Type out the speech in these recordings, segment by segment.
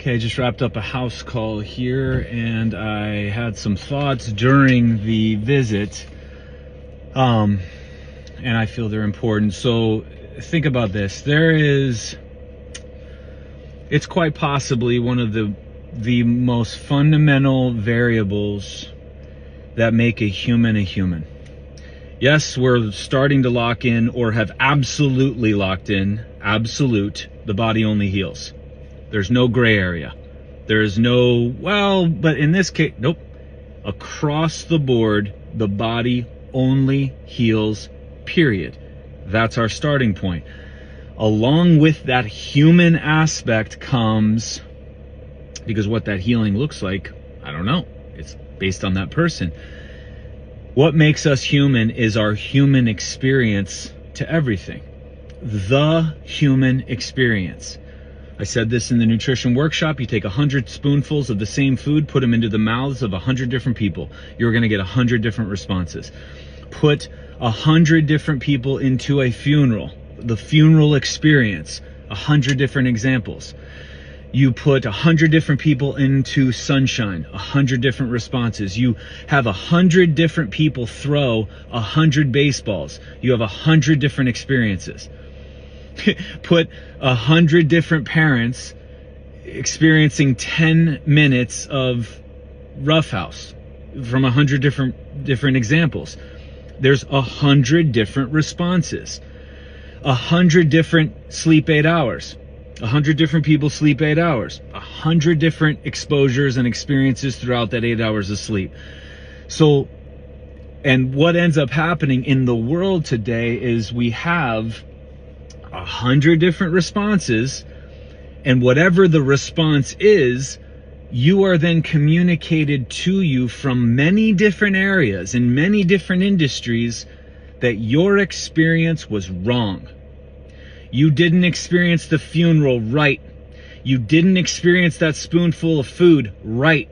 Okay, just wrapped up a house call here, and I had some thoughts during the visit, and I feel they're important. So think about this. It's quite possibly one of the most fundamental variables that make a human a human. Yes, we're starting to lock in, or have absolutely locked in, the body only heals. There's no gray area. There is no, well, but in this case, nope. Across the board, the body only heals, period. That's our starting point. Along with that human aspect comes, because what that healing looks like, I don't know. It's based on that person. What makes us human is our human experience to everything. The human experience. I said this in the nutrition workshop. You take 100 spoonfuls of the same food, put them into the mouths of 100 different people. You're going to get 100 different responses. Put 100 different people into a funeral, the funeral experience, 100 different examples. You put 100 different people into sunshine, 100 different responses. You have 100 different people throw 100 baseballs. You have 100 different experiences. Put 100 different parents experiencing 10 minutes of roughhouse from 100 different examples. There's 100 different responses. 100 different sleep 8 hours. 100 different people sleep 8 hours. 100 different exposures and experiences throughout that 8 hours of sleep. So, and what ends up happening in the world today is we have 100 different responses, and whatever the response is, you are then communicated to you from many different areas in many different industries that your experience was wrong. You didn't experience the funeral right. You didn't experience that spoonful of food right.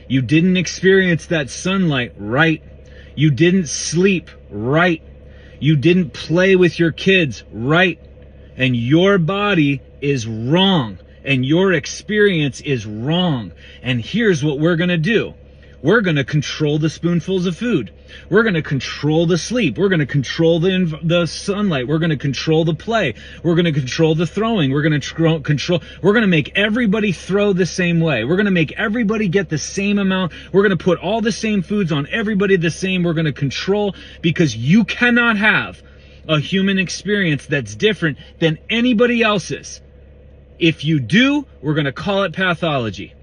You didn't experience that sunlight right. You didn't sleep right. You didn't play with your kids right. And your body is wrong, and your experience is wrong. And here's what we're going to do. We're going to control the spoonfuls of food. We're going to control the sleep. We're going to control the sunlight. We're going to control the play. We're going to control the throwing. We're going to we're going to make everybody throw the same way. We're going to make everybody get the same amount. We're going to put all the same foods on everybody the same. We're going to control, because you cannot have a human experience that's different than anybody else's. If you do, we're going to call it pathology.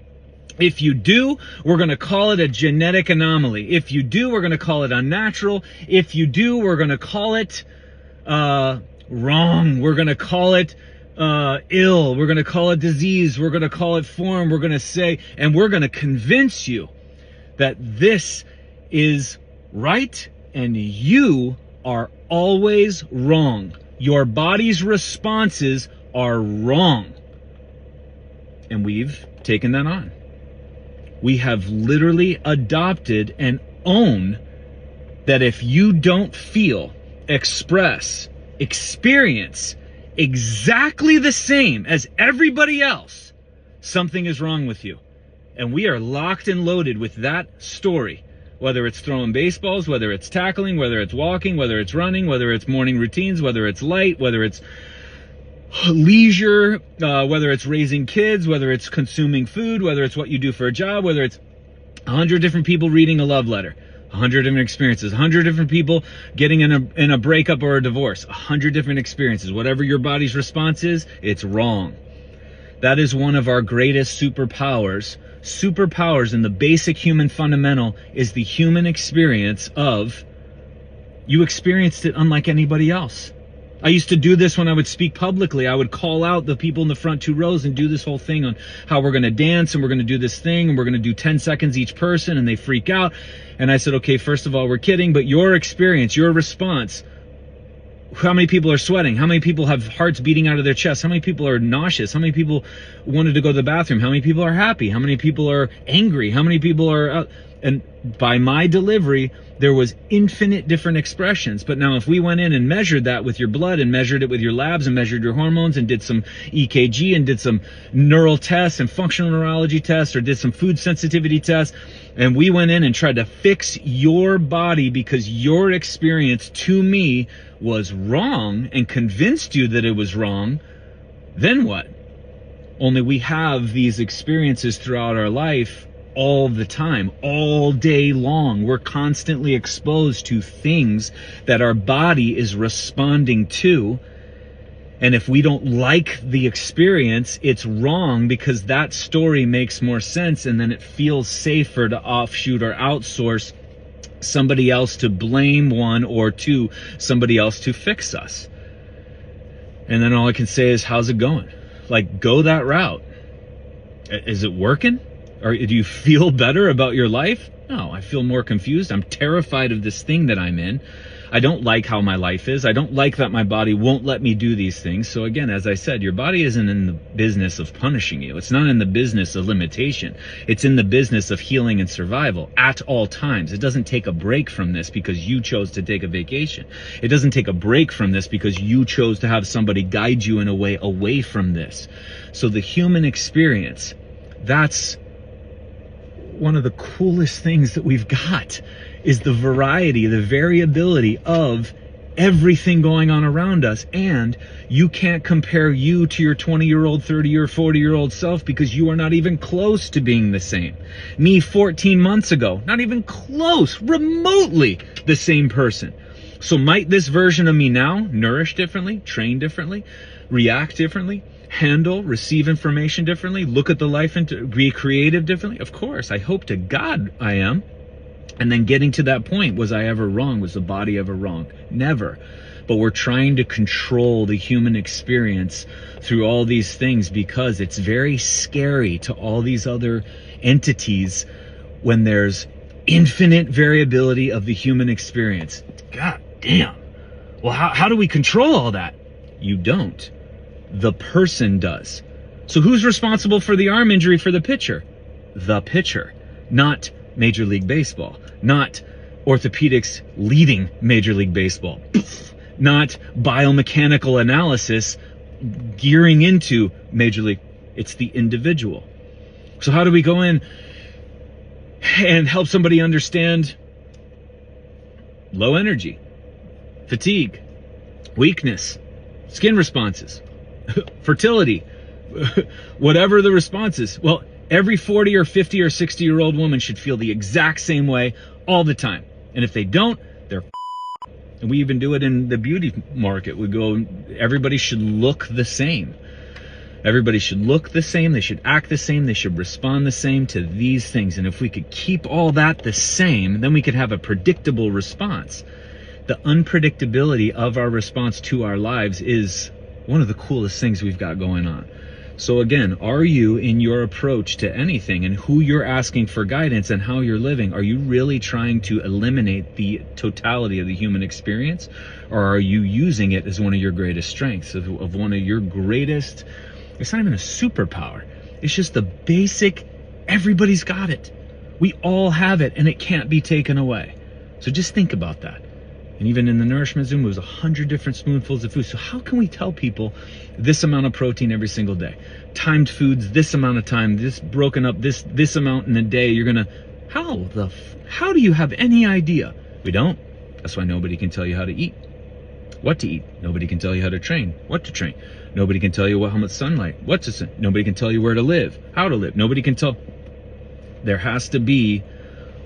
If you do, we're going to call it a genetic anomaly. If you do, we're going to call it unnatural. If you do, we're going to call it wrong. We're going to call it ill. We're going to call it disease. We're going to call it form. We're going to say, and we're going to convince you that this is right and you are always wrong. Your body's responses are wrong. And we've taken that on. We have literally adopted and own that if you don't feel, express, experience exactly the same as everybody else, something is wrong with you. And we are locked and loaded with that story. Whether it's throwing baseballs, whether it's tackling, whether it's walking, whether it's running, whether it's morning routines, whether it's light, whether it's leisure, whether it's raising kids, whether it's consuming food, whether it's what you do for a job, whether it's 100 different people reading a love letter, 100 different experiences, 100 different people getting in a breakup or a divorce, 100 different experiences. Whatever your body's response is, it's wrong. That is one of our greatest superpowers. Superpowers in the basic human fundamental is the human experience of you experienced it unlike anybody else. I used to do this when I would speak publicly. I would call out the people in the front 2 rows and do this whole thing on how we're going to dance and we're going to do this thing and we're going to do 10 seconds each person, and they freak out. And I said, okay, first of all, we're kidding, but your experience, your response, how many people are sweating? How many people have hearts beating out of their chest? How many people are nauseous? How many people wanted to go to the bathroom? How many people are happy? How many people are angry? How many people are And by my delivery, there was infinite different expressions. But now if we went in and measured that with your blood and measured it with your labs and measured your hormones and did some EKG and did some neural tests and functional neurology tests or did some food sensitivity tests, and we went in and tried to fix your body because your experience to me was wrong and convinced you that it was wrong, then what? Only we have these experiences throughout our life all the time, all day long. We're constantly exposed to things that our body is responding to. And if we don't like the experience, it's wrong because that story makes more sense, and then it feels safer to offshoot or outsource somebody else to blame, one, or two, somebody else to fix us. And then all I can say is, how's it going? Like, go that route. Is it working? Or do you feel better about your life? No, I feel more confused. I'm terrified of this thing that I'm in. I don't like how my life is. I don't like that my body won't let me do these things. So again, as I said, your body isn't in the business of punishing you. It's not in the business of limitation. It's in the business of healing and survival at all times. It doesn't take a break from this because you chose to take a vacation. It doesn't take a break from this because you chose to have somebody guide you in a way away from this. So the human experience, that's one of the coolest things that we've got, is the variety, the variability of everything going on around us. And you can't compare you to your 20-year-old, 30 or 40-year-old self because you are not even close to being the same. Me 14 months ago, not even close, remotely the same person. So might this version of me now nourish differently, train differently, react differently, handle, receive information differently, look at the life and be creative differently? Of course, I hope to God I am. And then getting to that point, was I ever wrong? Was the body ever wrong? Never. But we're trying to control the human experience through all these things because it's very scary to all these other entities when there's infinite variability of the human experience. God damn. Well, how do we control all that? You don't. The person does. So who's responsible for the arm injury for the pitcher? The pitcher, not Major League Baseball, not orthopedics leading Major League Baseball, not biomechanical analysis gearing into Major League. It's the individual. So how do we go in and help somebody understand low energy, fatigue, weakness, skin responses, fertility, whatever the response is? Well, every 40 or 50 or 60-year-old woman should feel the exact same way all the time. And if they don't, they're and we even do it in the beauty market. We go, everybody should look the same. Everybody should look the same. They should act the same. They should respond the same to these things. And if we could keep all that the same, then we could have a predictable response. The unpredictability of our response to our lives is one of the coolest things we've got going on. So again, are you, in your approach to anything and who you're asking for guidance and how you're living, are you really trying to eliminate the totality of the human experience? Or are you using it as one of your greatest strengths, of one of your greatest, it's not even a superpower. It's just the basic, everybody's got it. We all have it and it can't be taken away. So just think about that. And even in the nourishment Zoom, it was 100 different spoonfuls of food. So how can we tell people this amount of protein every single day? Timed foods, this amount of time, this broken up, this amount in a day. You're gonna, how do you have any idea? We don't. That's why nobody can tell you how to eat, what to eat. Nobody can tell you how to train, what to train. Nobody can tell you how much sunlight, what to sun. Nobody can tell you where to live, how to live. Nobody can tell. There has to be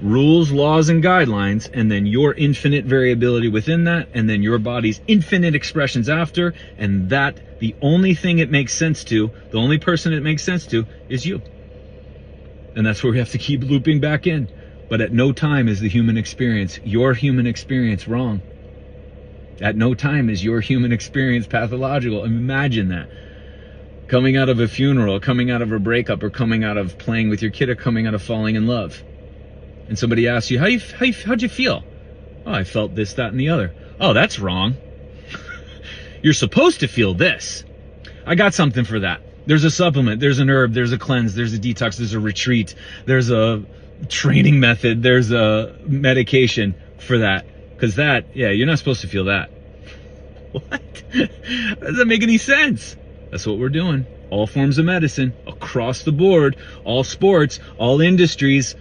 rules, laws, and guidelines, and then your infinite variability within that, and then your body's infinite expressions after, and that the only thing it makes sense to, the only person it makes sense to, is you. And that's where we have to keep looping back in. But at no time is the human experience, your human experience, wrong. At no time is your human experience pathological. Imagine that. Coming out of a funeral, coming out of a breakup, or coming out of playing with your kid, or coming out of falling in love. And somebody asks you, how'd you feel? Oh, I felt this, that, and the other. Oh, that's wrong. You're supposed to feel this. I got something for that. There's a supplement, there's an herb, there's a cleanse, there's a detox, there's a retreat, there's a training method, there's a medication for that. Because that, yeah, you're not supposed to feel that. What? That doesn't make any sense. That's what we're doing. All forms of medicine, across the board, all sports, all industries,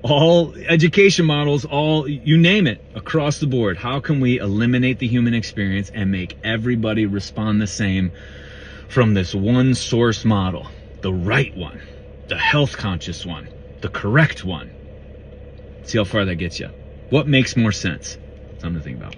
all education models, all, you name it, across the board. How can we eliminate the human experience and make everybody respond the same from this one source model? The right one, the health conscious one, the correct one. See how far that gets you. What makes more sense? Something to think about.